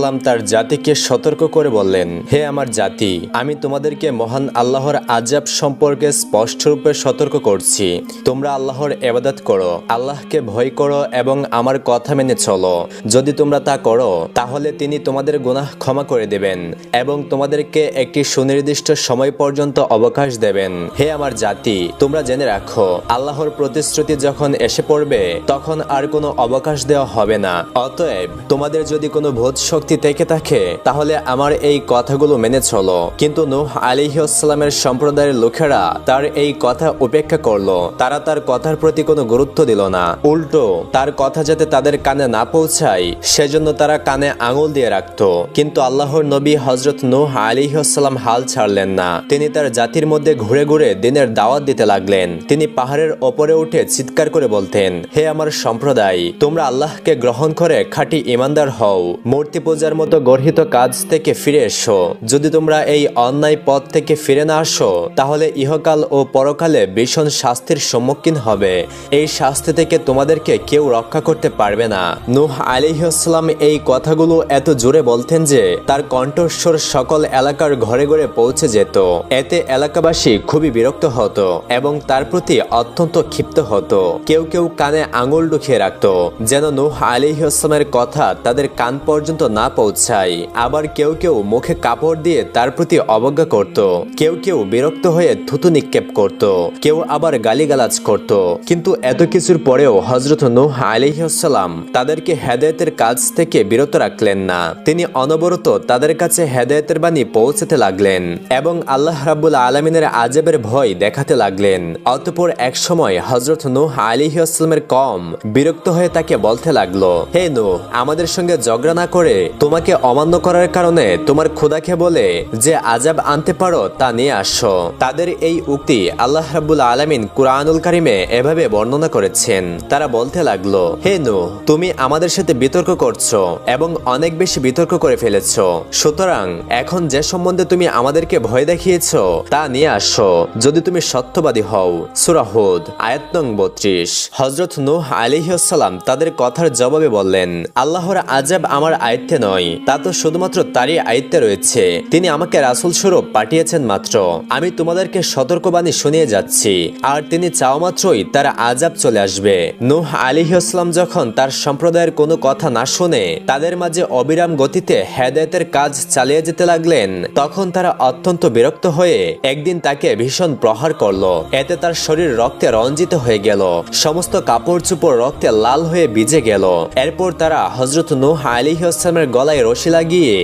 তার জাতিকে সতর্ক করে বললেন, হে আমার জাতি, আমি তোমাদেরকে মহান আল্লাহর আযাব সম্পর্কে স্পষ্টরূপে সতর্ক করছি। তোমরা আল্লাহর ইবাদত করো, আল্লাহকে ভয় করো এবং আমার কথা মেনে চলো। যদি তোমরা তা করো তাহলে তিনি তোমাদের গুনাহ ক্ষমা করে দেবেন এবং তোমাদেরকে একটি সুনির্দিষ্ট সময় পর্যন্ত অবকাশ দেবেন। হে আমার জাতি, তোমরা জেনে রাখো, আল্লাহর প্রতিশ্রুতি যখন এসে পড়বে তখন আর কোনো অবকাশ দেওয়া হবে না। অতএব তোমাদের যদি কোনো বোধ শক্তি থেকে থাকে তাহলে আমার এই কথাগুলো মেনে চলো। কিন্তু নূহ আলাইহিস সালামের সম্প্রদায়ের লোকেরা তার এই কথা উপেক্ষা করলো। তারা তার কথার প্রতি কোনো গুরুত্ব দিল না। উল্টো তার কথা যাতে তাদের কানে না পৌঁছায় সেজন্য তারা কানে আঙুল দিয়ে রাখতো। কিন্তু আল্লাহর নবী হযরত নূহ আলাইহিস সালাম হাল ছাড়লেন না। তিনি তার জাতির মধ্যে ঘুরে ঘুরে দিনের দাওয়াত দিতে লাগলেন। তিনি পাহাড়ের ওপরে উঠে চিৎকার করে বলতেন, হে আমার সম্প্রদায়, তোমরা আল্লাহকে গ্রহণ করে খাঁটি ঈমানদার হও। মূর্তি পূজার মতো গর্হিত কাজ থেকে ফিরে এসো। যদি তোমরা এই অন্যায় পথ থেকে ফিরে না আসো তাহলে ইহকাল ও পরকালে ভীষণ শাস্তির সম্মুখীন হবে। এই শাস্তি থেকে তোমাদেরকে কেউ রক্ষা করতে পারবে না। নূহ আলাইহিস সালাম এই কথাগুলো এত জোরে বলতেন যে তার কণ্ঠস্বর সকল এলাকার ঘরে ঘরে পৌঁছে যেত। এতে এলাকাবাসী খুবই বিরক্ত হতো এবং তার প্রতি অত্যন্ত ক্ষিপ্ত হতো। কেউ কেউ কানে আঙুল ঢুকিয়ে রাখত যেন নূহ আলাইহিস সালামের কথা তাদের কান পর্যন্ত না পৌঁছায়। আবার কেউ কেউ মুখে কাপড় দিয়ে তার প্রতি অবজ্ঞা করত। কেউ কেউ বিরক্ত হয়ে থুতু নিক্ষেপ করত। কেউ আবার গালিগালাজ করত। কিন্তু এত কিছুর পরেও হযরত নূহ আলাইহিস সালাম তাদেরকে হেদায়েতের কাজ থেকে বিরত রাখলেন না। তিনি অনবরত তাদের কাছে হেদায়েতের বাণী পৌঁছাতে লাগলেন এবং আল্লাহ রাব্বুল আলামিনের আযাবের ভয় দেখাতে লাগলেন। অতঃপর এক সময় হযরত নূহ আলাইহিস সালামের কওম বিরক্ত হয়ে তাকে বলতে লাগলো, হে নূহ, আমাদের সঙ্গে ঝগড়া না করে তোমাকে অমান্য করার কারণে তোমার খোদাকে বলে যে আযাব আনতে পারো তা নিয়ে আসো। তাদের এই উক্তি আল্লাহ রাব্বুল আলামিন কুরআনুল কারীমে এভাবে বর্ণনা করেছেন। তারা বলতে লাগলো, হে নূহ, তুমি আমাদের সাথে বিতর্ক করছো এবং অনেক বেশি বিতর্ক করে ফেলেছো। সুতরাং এখন যে সম্বন্ধে তুমি আমাদেরকে ভয় দেখিয়েছো তা নিয়ে আসো, যদি তুমি সত্যবাদী হও। সূরা হুদ আয়াত নং 32। হযরত নূহ আলাইহিস সালাম তাদের কথার জবাবে বললেন, আল্লাহর আযাব আমার আয়ত্তে নয়, তা তো শুধুমাত্র তারই আয়ত্তে রয়েছে। তিনি আমাকে রাসূল স্বরূপ পাঠিয়েছেন মাত্র। আমি তোমাদেরকে সতর্কবাণী শুনিয়ে যাচ্ছি, আর তিনি চাওয়া মাত্রই তার আযাব চলে আসবে। নূহ আলাইহিস সালাম যখন তার সম্প্রদায়ের কোনো কথা না শুনে তাদের মাঝে অবিরাম গতিতে হেদায়েতের কাজ চালিয়ে যেতে লাগলেন তখন তারা অত্যন্ত বিরক্ত হয়ে একদিন তাকে ভীষণ প্রহার করলো। এতে তার শরীর রক্তে রঞ্জিত হয়ে গেল, সমস্ত কাপড় চোপড় রক্তে লাল হয়ে ভিজে গেল। এরপর তারা হযরত নূহ আলাইহিস সালামের গলায় রশি লাগিয়ে